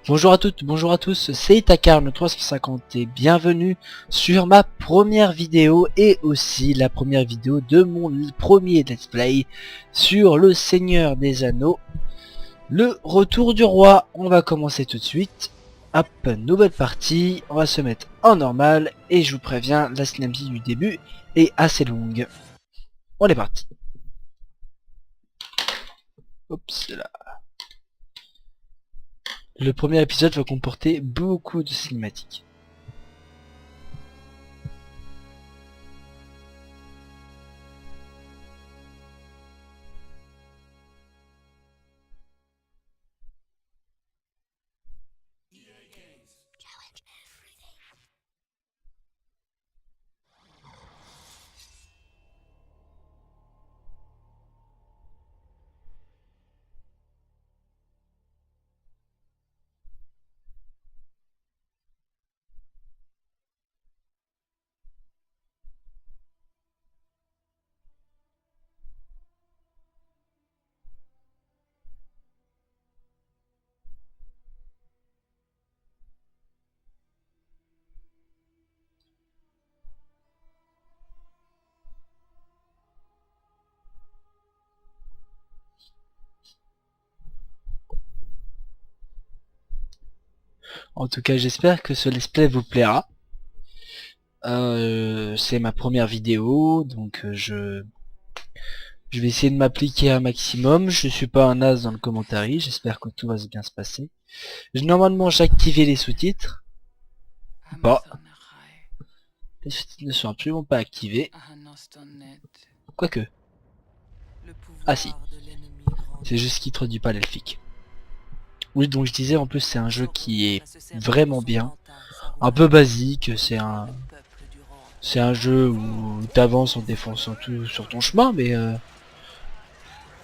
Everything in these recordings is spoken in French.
Bonjour à toutes, bonjour à tous, c'est Itacarne350 et bienvenue sur ma première vidéo et aussi la première vidéo de mon premier let's play sur le Seigneur des Anneaux, le retour du roi. On va commencer tout de suite. Hop, nouvelle partie, on va se mettre en normal et je vous préviens, la cinématique du début est assez longue. On est parti. Oups, là. Le premier épisode va comporter beaucoup de cinématiques. En tout cas, j'espère que ce let's play vous plaira. C'est ma première vidéo, donc je vais essayer de m'appliquer un maximum. Je suis pas un as dans le commentaire, j'espère que tout va bien se passer. Normalement, j'ai activé les sous-titres. Bon, les sous-titres ne sont absolument pas activés. Quoique. Ah si, c'est juste qu'il traduit pas l'elfique. Oui, donc je disais, en plus c'est un jeu qui est vraiment bien, un peu basique. C'est un jeu où t'avances en défonçant tout sur ton chemin, mais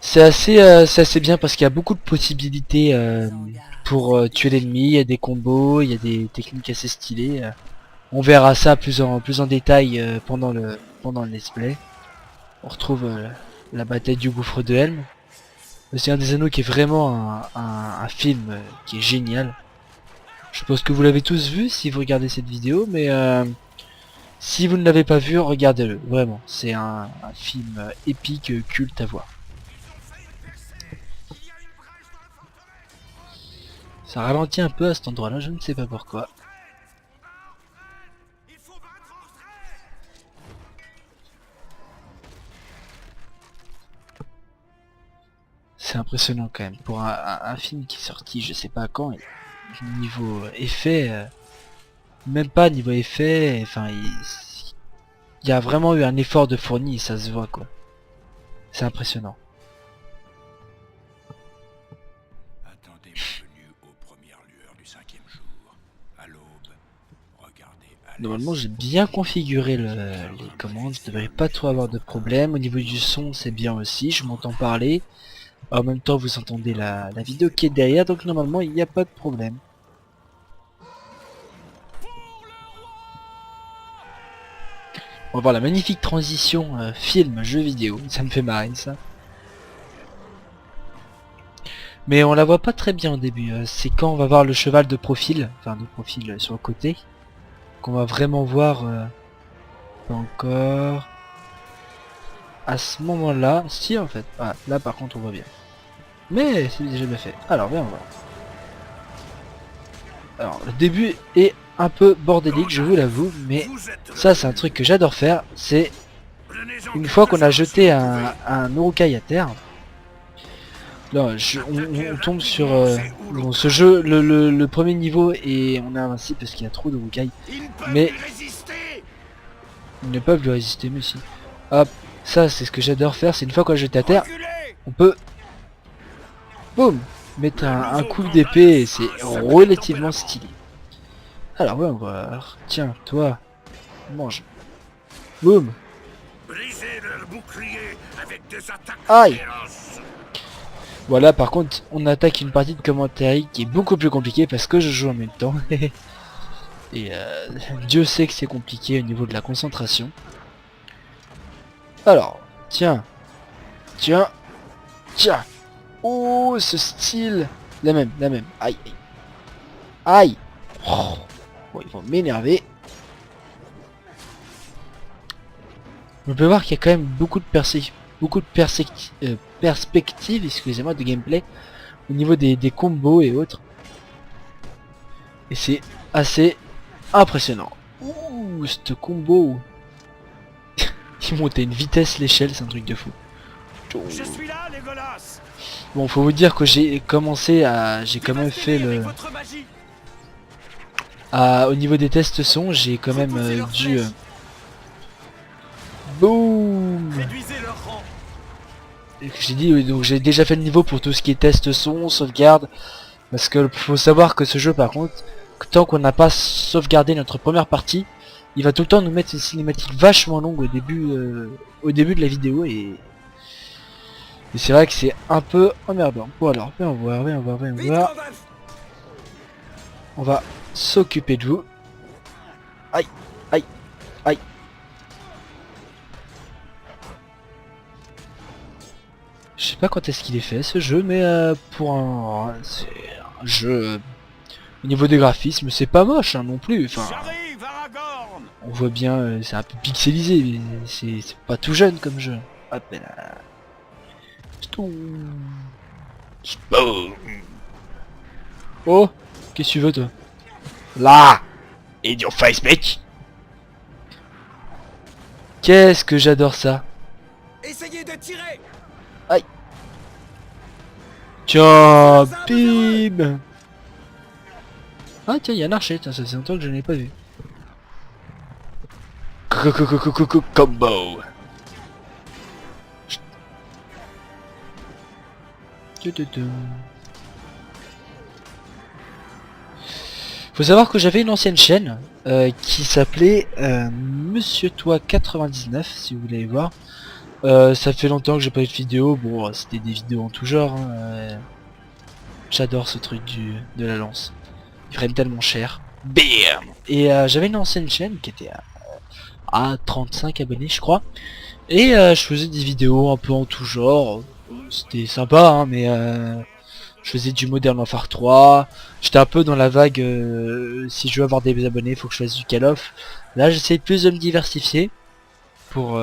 c'est assez bien parce qu'il y a beaucoup de possibilités pour tuer l'ennemi. Il y a des combos, il y a des techniques assez stylées. On verra ça plus en détail pendant le let's play. On retrouve la bataille du gouffre de Helm. C'est un des Anneaux qui est vraiment un film qui est génial. Je suppose que vous l'avez tous vu si vous regardez cette vidéo, mais si vous ne l'avez pas vu, regardez-le, vraiment. C'est un film épique, culte à voir. Ça ralentit un peu à cet endroit-là, je ne sais pas pourquoi. C'est impressionnant quand même. Pour un film qui est sorti je sais pas quand, niveau effet, même pas niveau effet, enfin il y a vraiment eu un effort de fourni et ça se voit quoi. C'est impressionnant. Normalement j'ai bien configuré les commandes, je devrais pas trop avoir de problème. Au niveau du son c'est bien aussi, je m'entends parler. En même temps vous entendez la vidéo qui est derrière, donc normalement il n'y a pas de problème. On va voir la magnifique transition film jeu vidéo, ça me fait marrer ça. Mais on la voit pas très bien au début, c'est quand on va voir le cheval de profil, enfin de profil sur le côté, qu'on va vraiment voir pas encore à ce moment là, si en fait, ah, là par contre on voit bien. Mais c'est déjà bien fait. Alors viens on va. Alors le début est un peu bordélique, je vous l'avoue, mais ça c'est un truc que j'adore faire, c'est une fois qu'on a jeté un Uruk-hai à terre. Là, on tombe sur bon, ce jeu, le premier niveau et on est invincible parce qu'il y a trop de Uruk-hai. Mais ils ne peuvent lui résister, mais si. Hop, ça c'est ce que j'adore faire, c'est une fois qu'on a jeté à terre, on peut boum mettre un coup d'épée et c'est relativement stylé. Alors ouais, on va voir. Tiens, toi, mange. Boum. Aïe. Voilà, par contre, on attaque une partie de commentaire qui est beaucoup plus compliquée parce que je joue en même temps. Et Dieu sait que c'est compliqué au niveau de la concentration. Alors, tiens, tiens, tiens. Oh, ce style. La même. Aïe, aïe. Aïe. Oh. Bon, ils vont m'énerver. On peut voir qu'il y a quand même beaucoup de perspectives, excusez-moi, de gameplay au niveau des combos et autres. Et c'est assez impressionnant. Ouh, ce combo. Il monte à une vitesse l'échelle, c'est un truc de fou. Je suis là, Legolas. Bon, faut vous dire que j'ai commencé à... J'ai quand même fait le... Au niveau des tests son, j'ai quand même dû... Boum. Réduisez leur rang. J'ai dit, oui, donc j'ai déjà fait le niveau pour tout ce qui est test son, sauvegarde. Parce que faut savoir que ce jeu par contre, tant qu'on n'a pas sauvegardé notre première partie, il va tout le temps nous mettre une cinématique vachement longue au début de la vidéo et c'est vrai que c'est un peu emmerdant. Bon alors, viens voir. On va s'occuper de vous. Aïe, aïe, aïe. Je sais pas quand est-ce qu'il est fait ce jeu, mais c'est un jeu au niveau des graphismes, c'est pas moche hein, non plus. Enfin, J'arrive, Aragorn. on voit bien, c'est un peu pixelisé, mais c'est pas tout jeune comme jeu. Hop là. Boum. Oh, qu'est-ce que tu veux toi? Là, in your face, mec. Qu'est-ce que j'adore ça. Essayez de tirer. Aïe. Tiens, bim. Ah tiens, il y a un archer, tiens, ça fait longtemps que je n'ai pas vu. Combo. Faut savoir que j'avais une ancienne chaîne qui s'appelait Monsieur Toi 99 si vous voulez voir. Ça fait longtemps que j'ai pas eu de vidéo, bon c'était des vidéos en tout genre. Hein, j'adore ce truc de la lance. Ils prennent tellement cher. Bam. Et j'avais une ancienne chaîne qui était à 35 abonnés je crois. Et je faisais des vidéos un peu en tout genre. C'était sympa hein, mais je faisais du Modern Warfare 3. J'étais un peu dans la vague si je veux avoir des abonnés faut que je fasse du Call of. Là j'essaie plus de me diversifier. Pour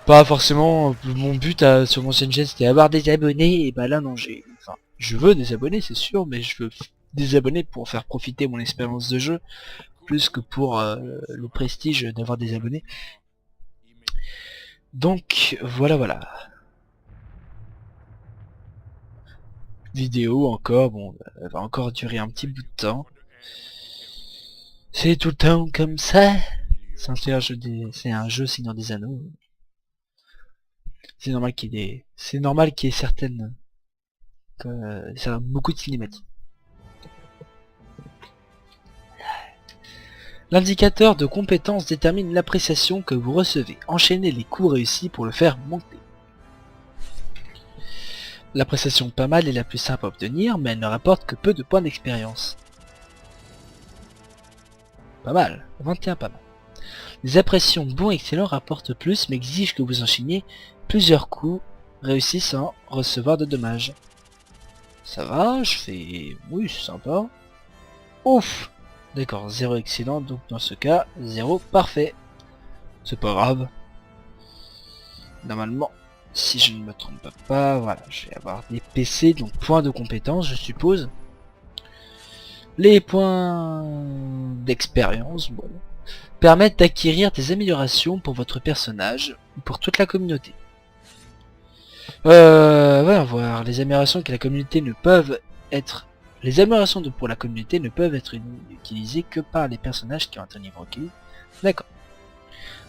pas forcément mon but sur mon ancienne chaîne c'était avoir des abonnés. Et bah là non enfin je veux des abonnés c'est sûr. Mais je veux des abonnés pour faire profiter mon expérience de jeu. Plus que pour le prestige d'avoir des abonnés. Donc voilà. Vidéo encore, bon, elle va encore durer un petit bout de temps. C'est tout le temps comme ça. C'est un jeu Seigneur des Anneaux. C'est normal qu'il y ait certaines, ça a beaucoup de cinématiques. L'indicateur de compétence détermine l'appréciation que vous recevez. Enchaînez les coups réussis pour le faire monter. L'appréciation pas mal est la plus simple à obtenir, mais elle ne rapporte que peu de points d'expérience. Pas mal, 21 pas mal. Les impressions bon et excellent rapportent plus, mais exigent que vous enchaîniez plusieurs coups réussis sans recevoir de dommages. Ça va, je fais... Oui, c'est sympa. Ouf. D'accord, 0 excellent, donc dans ce cas, 0 parfait. C'est pas grave. Normalement, si je ne me trompe pas, voilà, je vais avoir des PC, donc points de compétence, je suppose. Les points d'expérience, bon, permettent d'acquérir des améliorations pour votre personnage ou pour toute la communauté. Voyons voir, les améliorations que la communauté ne peuvent être... Les améliorations pour la communauté ne peuvent être utilisées que par les personnages qui ont un niveau requis. D'accord.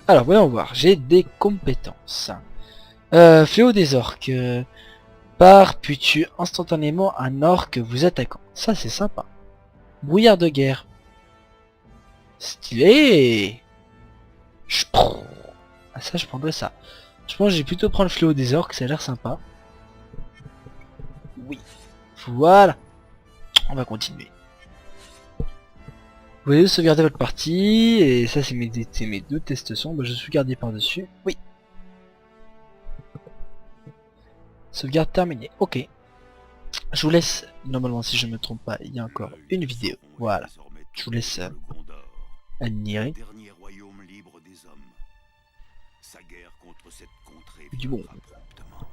Alors, voyons voir, j'ai des compétences. Fléau des orques. Puis tue instantanément un orque vous attaquant. Ça, c'est sympa. Brouillard de guerre. Stylé. Ah ça je prendrais ça. Je pense que je vais plutôt prendre le fléau des orques, ça a l'air sympa. Oui. Voilà. On va continuer. Vous voulez sauvegarder votre partie, et ça c'est mes deux tests son, bah, je sauvegarde par-dessus. Oui. Sauvegarde terminée, ok. Je vous laisse, normalement si je me trompe pas, il y a encore une vidéo. Voilà. Je vous laisse admirer. Dernier royaume libre des hommes. Sa guerre contre cette contrée Du bon. viendra promptement.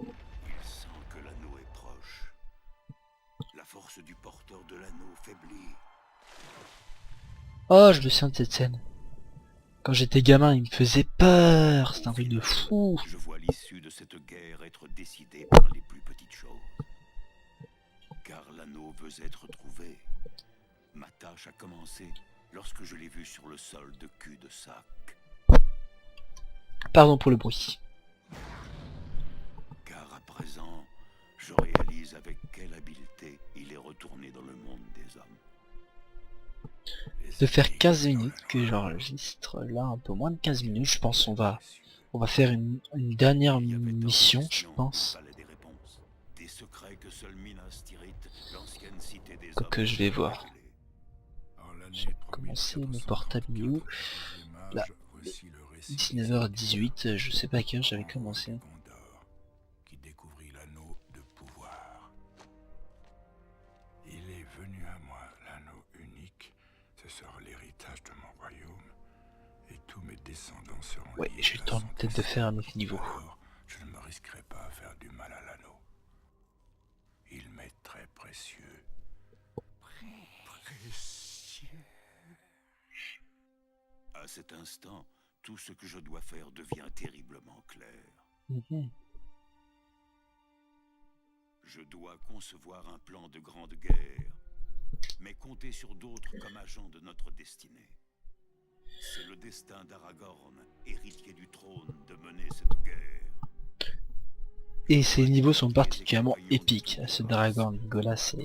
Il sent que l'anneau est proche. La force du porteur de l'anneau faiblit. Oh, je me souviens de cette scène. Quand j'étais gamin, il me faisait peur. C'est un truc de fou. Je vois l'issue de cette guerre être décidée par les plus petites choses. Car l'anneau veut être trouvé. Ma tâche a commencé lorsque je l'ai vu sur le sol de cul-de-sac. Pardon pour le bruit. Car à présent, je réalise avec quelle habileté il est retourné dans le monde des hommes. De faire 15 minutes que j'enregistre, là un peu moins de 15 minutes, je pense on va faire une dernière mission, je pense. Des secrets que seule Minas Tirith, l'ancienne cité des Que hommes, je vais voir. révélée. J'ai commencé mon portable où là, 19h18, je sais pas à quelle heure j'avais commencé. Qui découvrit l'anneau de pouvoir. Il est venu à moi, l'anneau unique. Ce sera l'héritage de mon royaume. Et tous mes descendants seront Ouais, liés j'ai le à temps son peut-être de faire un autre niveau. Alors, je ne me risquerai pas à faire du mal à l'anneau. Il m'est très précieux. Précieux. À cet instant, tout ce que je dois faire devient terriblement clair. Mhm. Je dois concevoir un plan de grande guerre, mais compter sur d'autres comme agents de notre destinée. C'est le destin d'Aragorn, héritier du trône, de mener cette guerre. Et ces niveaux sont particulièrement épiques, ce Dragon, Legolas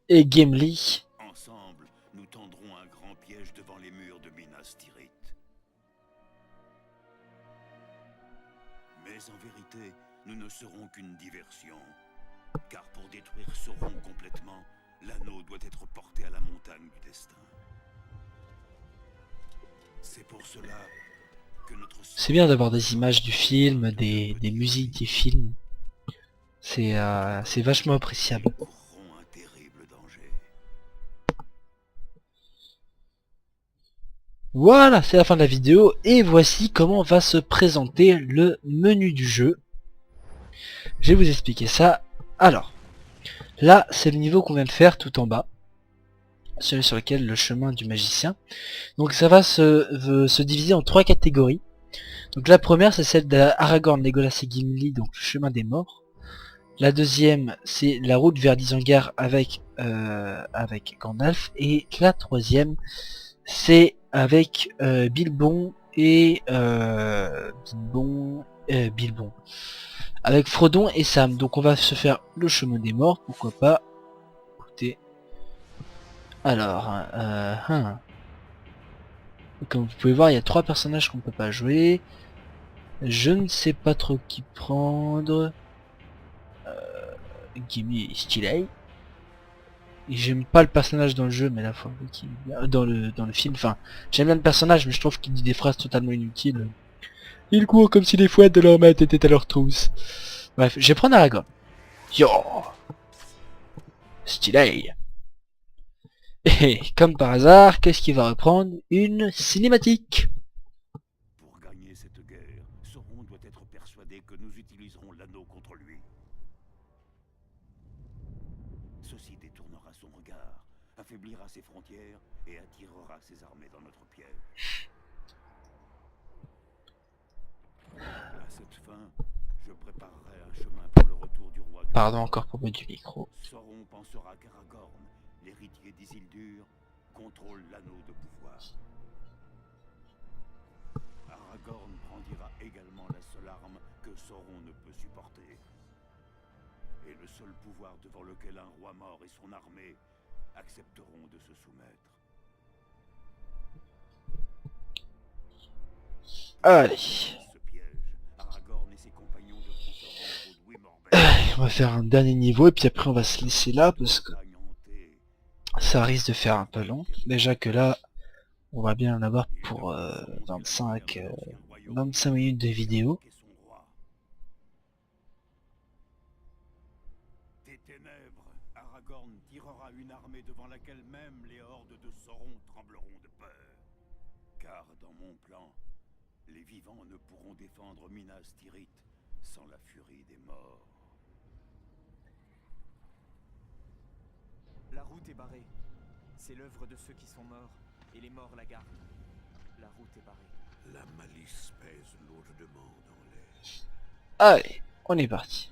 et Gimli. Ensemble, nous tendrons un grand piège devant les murs de Minas Tirith. Mais en vérité, nous ne serons qu'une diversion. Car pour détruire Sauron complètement, l'anneau doit être porté à la montagne du destin. C'est pour cela que notre... C'est bien d'avoir des images du film, des musiques du film. C'est vachement appréciable. Nous courrons un terrible danger. Voilà, c'est la fin de la vidéo, et voici comment va se présenter le menu du jeu. Je vais vous expliquer ça. Alors, là, c'est le niveau qu'on vient de faire tout en bas. Celui sur lequel le chemin du magicien. Donc ça va se diviser en 3 catégories. Donc la première, c'est celle d'Aragorn, Legolas et Gimli, donc le chemin des morts. La deuxième, c'est la route vers l'Isengard avec Gandalf. Et la troisième, c'est avec Bilbon et Bilbon. Avec Frodon et Sam. Donc on va se faire le chemin des morts, pourquoi pas. Écoutez. Alors, comme vous pouvez voir, il y a 3 personnages qu'on peut pas jouer. Je ne sais pas trop qui prendre. Gimli stylé. Et j'aime pas le personnage dans le jeu, mais la fois dans le film. Enfin, j'aime bien le personnage, mais je trouve qu'il dit des phrases totalement inutiles. Il court comme si les fouettes de leur maître étaient à leur trousse. Bref, je vais prendre Aragorn. Yo, stylé. Et comme par hasard, qu'est-ce qu'il va reprendre? Une cinématique. Pour gagner cette guerre, Sauron doit être persuadé que nous utiliserons l'anneau contre lui. Ceci détournera son regard, affaiblira ses frontières et attirera ses armées dans notre piège. À cette fin, je préparerai un chemin pour le retour du roi du... Pardon encore pour mettre du micro. Sauron pensera qu'Aragorn, l'héritier d'Isildur, contrôle l'anneau de pouvoir. Aragorn brandira également la seule arme que Sauron ne peut supporter. Et le seul pouvoir devant lequel un roi mort et son armée accepteront de se soumettre. Allez. Ce piège, Aragorn et ses compagnons devront se rendre au Dwemer. On va faire un dernier niveau et puis après on va se laisser là parce que ça risque de faire un peu long. Déjà que là, on va bien en avoir pour 25 minutes de vidéo. Des ténèbres, Aragorn tirera une armée devant laquelle même les hordes de Sauron trembleront de peur. Car dans mon plan, les vivants ne pourront défendre Minas Tirith sans la furie des morts. La route est barrée. C'est l'œuvre de ceux qui sont morts, et les morts la gardent. La route est barrée. La malice pèse lourdement dans l'air. Allez, on est parti.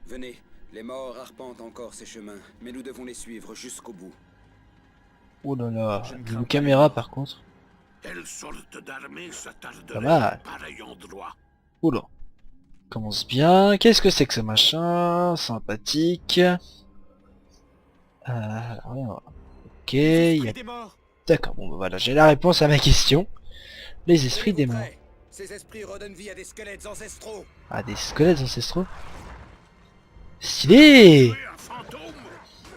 Venez, les morts arpentent encore ces chemins, mais nous devons les suivre jusqu'au bout. Oh là là, Je ne niveau crains pas caméra les morts. par contre. Telle sorte d'armée Pas s'attarderait mal. à pareil endroit. Oula. Commence bien. Qu'est-ce que c'est que ce machin? Sympathique. Rien. Ok, il y a... Des morts. D'accord, bon bah voilà, j'ai la réponse à ma question. Les esprits des morts. Prêts. Ces esprits redonnent vie à des squelettes ancestraux. Ah, des squelettes ancestraux. Stylé! Un fantôme.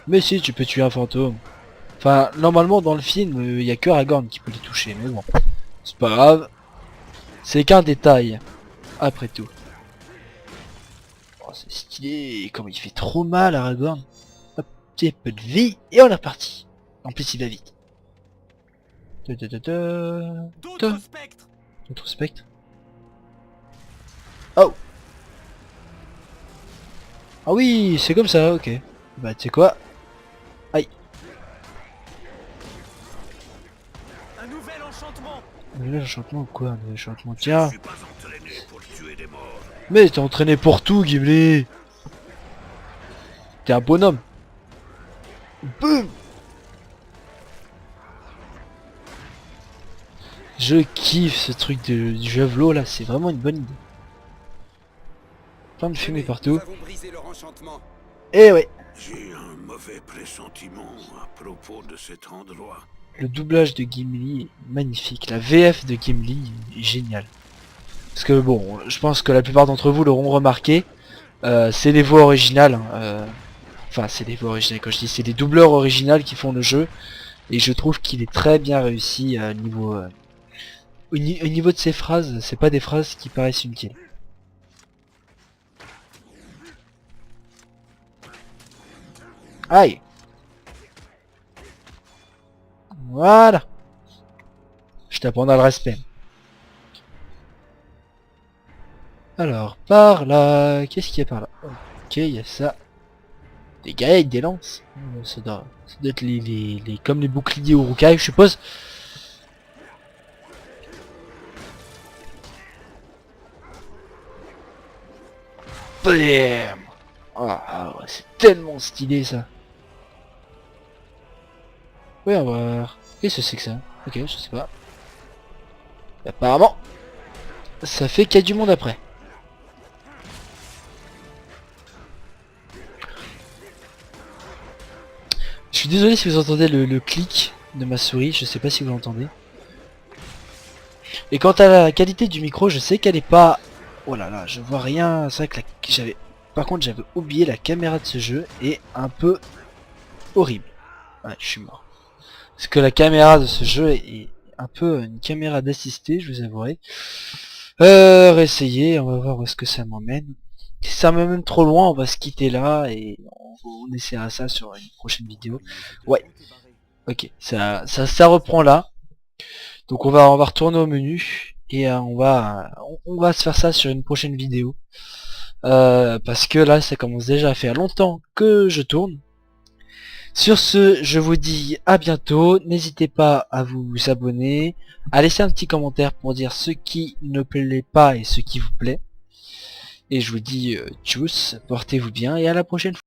Mais si, tu peux tuer un fantôme. Enfin, normalement dans le film, il y a que Aragorn qui peut les toucher, mais bon. C'est pas grave. C'est qu'un détail. Après tout. Oh, c'est stylé. Comme il fait trop mal Aragorn. Hop, petit peu de vie. Et on est reparti. En plus il va vite. D'autres spectres. D'autres spectres. Oh! Ah oui, c'est comme ça, ok. Bah tu sais quoi? Aïe. Un nouvel enchantement. Un nouvel enchantement ou quoi? Un nouvel enchantement? Tiens. Je suis pas entraîné pour tuer des morts. Mais t'es entraîné pour tout, Gimli. T'es un bonhomme. Boum. Je kiffe ce truc du javelot là, c'est vraiment une bonne idée. Plein de fumée Venez, partout. Nous avons brisé leur enchantement. Et ouais, J'ai un mauvais pressentiment à propos de cet endroit. le doublage de Gimli est magnifique. La VF de Gimli est géniale. Parce que bon, je pense que la plupart d'entre vous l'auront remarqué. C'est les voix originales. Enfin, c'est les voix originales quand je dis. C'est les doubleurs originales qui font le jeu. Et je trouve qu'il est très bien réussi au niveau de ses phrases. C'est pas des phrases qui paraissent inutiles. Aïe. Voilà. Je t'apprends le respect. Alors, par là... Qu'est-ce qu'il y a par là? Ok, il y a ça. Des gars avec des lances. Ça doit être comme les boucliers au Uruk-hai, je suppose. Bam. Ah, ouais, c'est tellement stylé ça. Oui, on va voir. Qu'est-ce que c'est que ça? Ok, je sais pas. Apparemment, ça fait qu'il y a du monde après. Je suis désolé si vous entendez le clic de ma souris, je sais pas si vous l'entendez. Et quant à la qualité du micro, je sais qu'elle est pas... Oh là là, je vois rien. C'est vrai que j'avais... Par contre, j'avais oublié la caméra de ce jeu est un peu horrible. Ouais, je suis mort. Parce que la caméra de ce jeu est un peu une caméra d'assisté, je vous avouerai. Réessayer, on va voir où est-ce que ça m'emmène. Si ça m'emmène trop loin, on va se quitter là et on essaiera ça sur une prochaine vidéo. Ouais. Ok, ça reprend là. Donc on va retourner au menu et on va se faire ça sur une prochaine vidéo. Parce que là ça commence déjà à faire longtemps que je tourne. Sur ce, je vous dis à bientôt. N'hésitez pas à vous abonner, à laisser un petit commentaire pour dire ce qui ne plaît pas et ce qui vous plaît. Et je vous dis tchuss, portez-vous bien et à la prochaine fois.